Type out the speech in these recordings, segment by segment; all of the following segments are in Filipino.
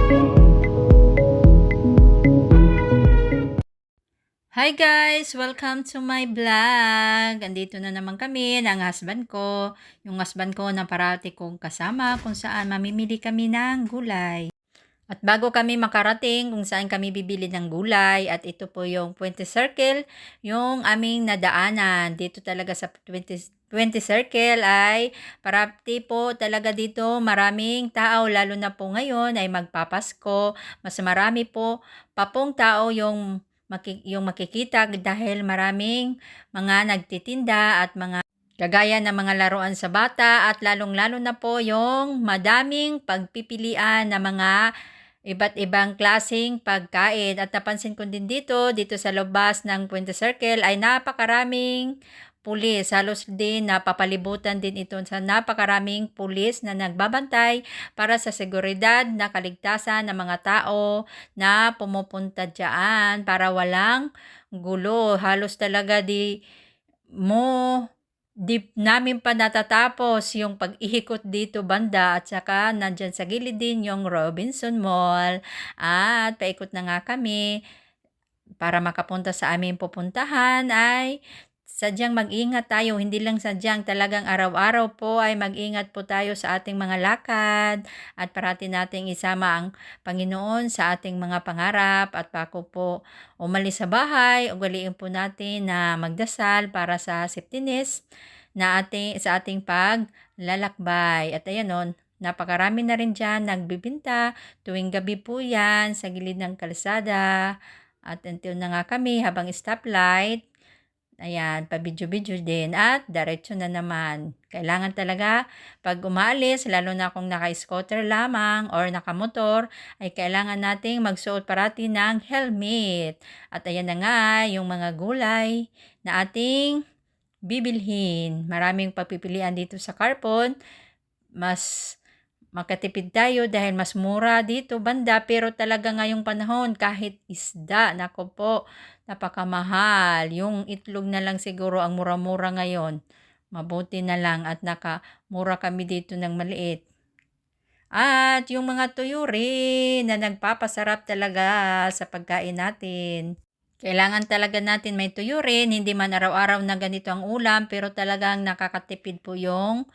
Hi guys! Welcome to my vlog! Andito na naman kami ng husband ko. Yung husband ko na parati kong kasama kung saan mamimili kami ng gulay. At bago kami makarating kung saan kami bibili ng gulay, at ito po yung Puente Circle, yung aming nadaanan. Dito talaga sa Puente Circle ay parati po talaga dito maraming tao, lalo na po ngayon ay magpapasko. Mas marami po papong tao yung makikita dahil maraming mga nagtitinda at mga kagaya ng mga laruan sa bata, at lalong-lalo na po yung madaming pagpipilian ng mga iba't ibang klaseng pagkain. At napansin ko din dito sa labas ng Puente Circle ay napakaraming pulis. Halos din napapalibutan din ito sa napakaraming pulis na nagbabantay para sa seguridad na kaligtasan ng mga tao na pumupunta dyan para walang gulo. Halos talaga di namin pa natatapos yung pag-ihikot dito banda, at saka nandyan sa gilid din yung Robinson Mall, at paikot na nga kami para makapunta sa aming pupuntahan. Ay sadyang mag-ingat tayo, hindi lang sadyang, talagang araw-araw po ay mag-ingat po tayo sa ating mga lakad, at parati nating isama ang Panginoon sa ating mga pangarap. At bago po umalis sa bahay, ugaliin po natin na magdasal para sa safetyness na sa ating paglalakbay. At ayan o, napakarami na rin dyan nagbibinta tuwing gabi po yan sa gilid ng kalsada. At until na nga kami habang stoplight. Ayan, pabidyo-bidyo din at diretso na naman. Kailangan talaga pag umaalis, lalo na kung naka-scooter lamang or nakamotor, ay kailangan nating magsuot parati ng helmet. At ayan na nga yung mga gulay na ating bibilhin. Maraming pagpipilian dito sa Carpon. Mas makatipid tayo dahil mas mura dito banda, pero talaga ngayong panahon kahit isda, nako po, napakamahal. Yung itlog na lang siguro ang mura-mura ngayon. Mabuti na lang at nakamura kami dito ng maliit. At yung mga tuyo rin na nagpapasarap talaga sa pagkain natin. Kailangan talaga natin may tuyo rin, hindi man araw-araw na ganito ang ulam, pero talagang nakakatipid po yung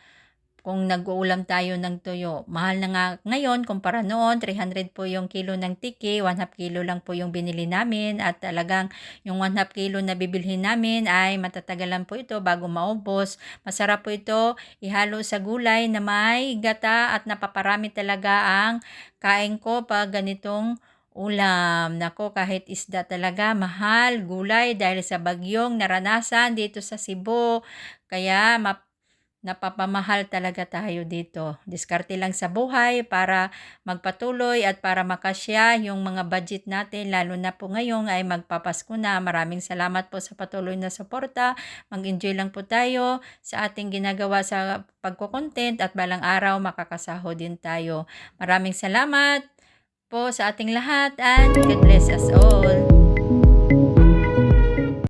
kung nag-uulam tayo ng tuyo. Mahal na nga ngayon kumpara noon, 300 po yung kilo ng tiki, 1/2 kilo lang po yung binili namin, at talagang yung 1/2 kilo na bibilhin namin ay matatagalan po ito bago maubos. Masarap po ito ihalo sa gulay na may gata, at napaparami talaga ang kain ko pag ganitong ulam. Nako, kahit isda talaga mahal, gulay dahil sa bagyong naranasan dito sa Cebu. Kaya napapamahal talaga tayo dito. Diskarte lang sa buhay para magpatuloy at para makasya yung mga budget natin, lalo na po ngayong ay magpapasko na. Maraming salamat po sa patuloy na suporta. Mag-enjoy lang po tayo sa ating ginagawa sa pagko-content, at balang araw makakasaho din tayo. Maraming salamat po sa ating lahat, and God bless us all.